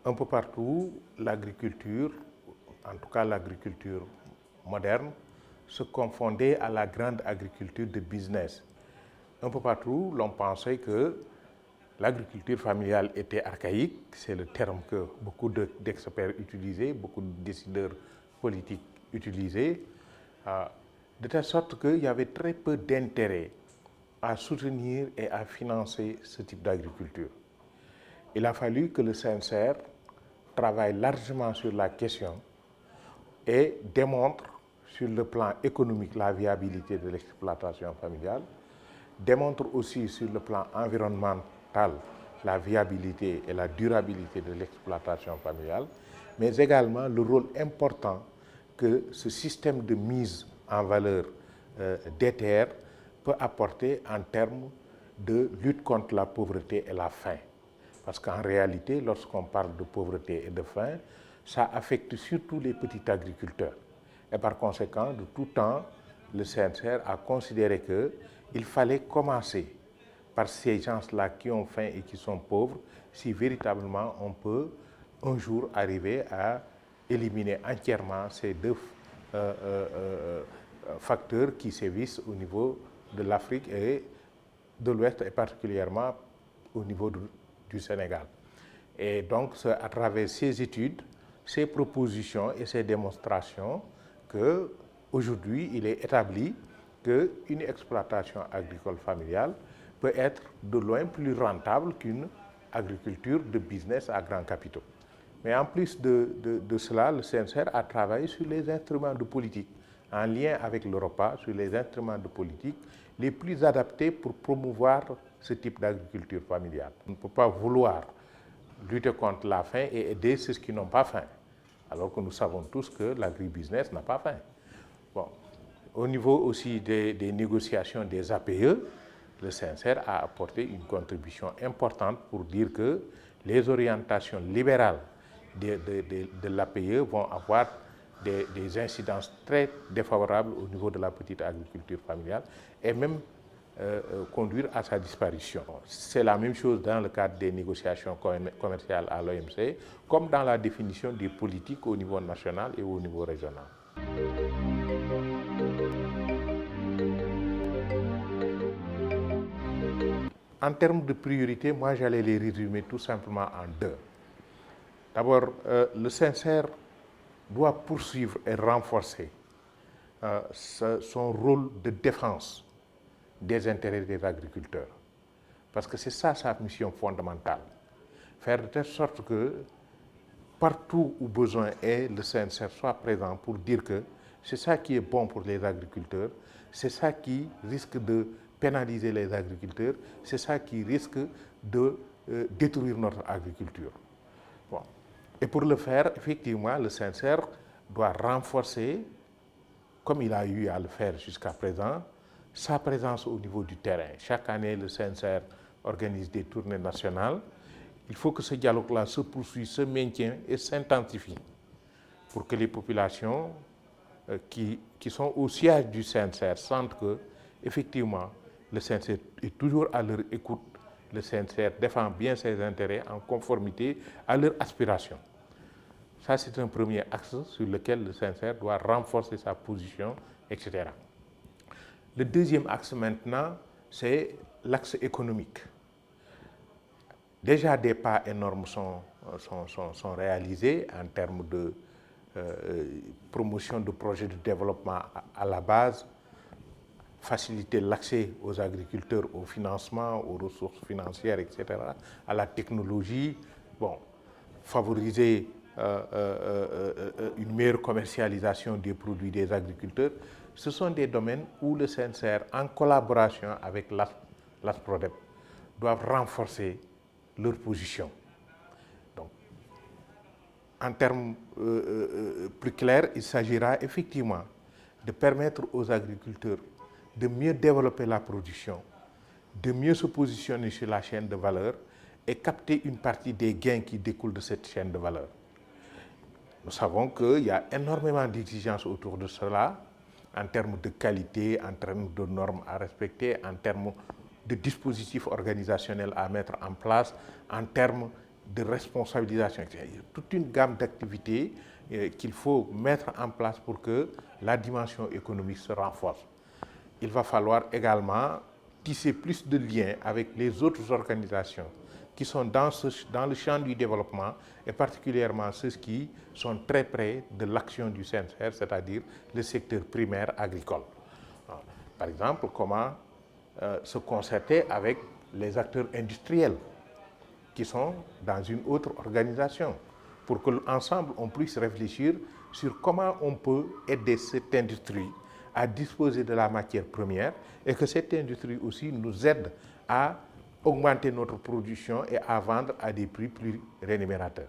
un peu partout, l'agriculture, en tout cas l'agriculture moderne, se confondait à la grande agriculture de business. Un peu partout, l'on pensait que l'agriculture familiale était archaïque, c'est le terme que beaucoup d'experts utilisaient, beaucoup de décideurs politiques utilisaient, de telle sorte qu'il y avait très peu d'intérêt à soutenir et à financer ce type d'agriculture. Il a fallu que le CNCR travaille largement sur la question et démontre sur le plan économique la viabilité de l'exploitation familiale, démontre aussi sur le plan environnemental la viabilité et la durabilité de l'exploitation familiale, mais également le rôle important que ce système de mise en valeur des terres peut apporter en termes de lutte contre la pauvreté et la faim. Parce qu'en réalité, lorsqu'on parle de pauvreté et de faim, ça affecte surtout les petits agriculteurs. Et par conséquent, de tout temps, le CNCR a considéré qu'il fallait commencer par ces gens-là qui ont faim et qui sont pauvres, si véritablement on peut un jour arriver à éliminer entièrement ces deux facteurs qui sévissent au niveau de l'Afrique et de l'Ouest, et particulièrement au niveau du Sénégal. Et donc, c'est à travers ces études, ces propositions et ces démonstrations qu'aujourd'hui, il est établi qu'une exploitation agricole familiale peut être de loin plus rentable qu'une agriculture de business à grands capitaux. Mais en plus de cela, le CNCR a travaillé sur les instruments de politique, en lien avec l'Europa, sur les instruments de politique les plus adaptés pour promouvoir ce type d'agriculture familiale. On ne peut pas vouloir lutter contre la faim et aider ceux qui n'ont pas faim, alors que nous savons tous que l'agribusiness n'a pas faim. Bon. Au niveau aussi des négociations des APE, le CNCR a apporté une contribution importante pour dire que les orientations libérales de l'APE vont avoir des incidences très défavorables au niveau de la petite agriculture familiale et même conduire à sa disparition. C'est la même chose dans le cadre des négociations commerciales à l'OMC, comme dans la définition des politiques au niveau national et au niveau régional. En termes de priorité, moi j'allais les résumer tout simplement en deux. D'abord, le CNCR doit poursuivre et renforcer son rôle de défense des intérêts des agriculteurs. Parce que c'est ça sa mission fondamentale. Faire de telle sorte que partout où besoin est, le CNCR soit présent pour dire que c'est ça qui est bon pour les agriculteurs, c'est ça qui risque de pénaliser les agriculteurs, c'est ça qui risque de détruire notre agriculture. Bon. Et pour le faire, effectivement, le CNCR doit renforcer, comme il a eu à le faire jusqu'à présent, sa présence au niveau du terrain. Chaque année, le CNCR organise des tournées nationales. Il faut que ce dialogue-là se poursuive, se maintienne et s'intensifie pour que les populations qui sont au siège du CNCR sentent que, effectivement, le CNCR est toujours à leur écoute. Le CNCR défend bien ses intérêts en conformité à leurs aspirations. Ça, c'est un premier axe sur lequel le CNCR doit renforcer sa position, etc. Le deuxième axe maintenant, c'est l'axe économique. Déjà, des pas énormes sont réalisés en termes de promotion de projets de développement à la base, faciliter l'accès aux agriculteurs au financement, aux ressources financières, etc., à la technologie, bon, favoriser une meilleure commercialisation des produits des agriculteurs. Ce sont des domaines où le CNCR, en collaboration avec l'ASPRODEP, doivent renforcer leur position. Donc, en termes plus clairs, il s'agira effectivement de permettre aux agriculteurs de mieux développer la production, de mieux se positionner sur la chaîne de valeur et capter une partie des gains qui découlent de cette chaîne de valeur. Nous savons qu'il y a énormément d'exigences autour de cela, en termes de qualité, en termes de normes à respecter, en termes de dispositifs organisationnels à mettre en place, en termes de responsabilisation. Il y a toute une gamme d'activités qu'il faut mettre en place pour que la dimension économique se renforce. Il va falloir également tisser plus de liens avec les autres organisations qui sont dans le champ du développement et particulièrement ceux qui sont très près de l'action du CNCR, c'est-à-dire le secteur primaire agricole. Par exemple, comment se concerter avec les acteurs industriels qui sont dans une autre organisation pour qu'ensemble on puisse réfléchir sur comment on peut aider cette industrie à disposer de la matière première et que cette industrie aussi nous aide à augmenter notre production et à vendre à des prix plus rémunérateurs.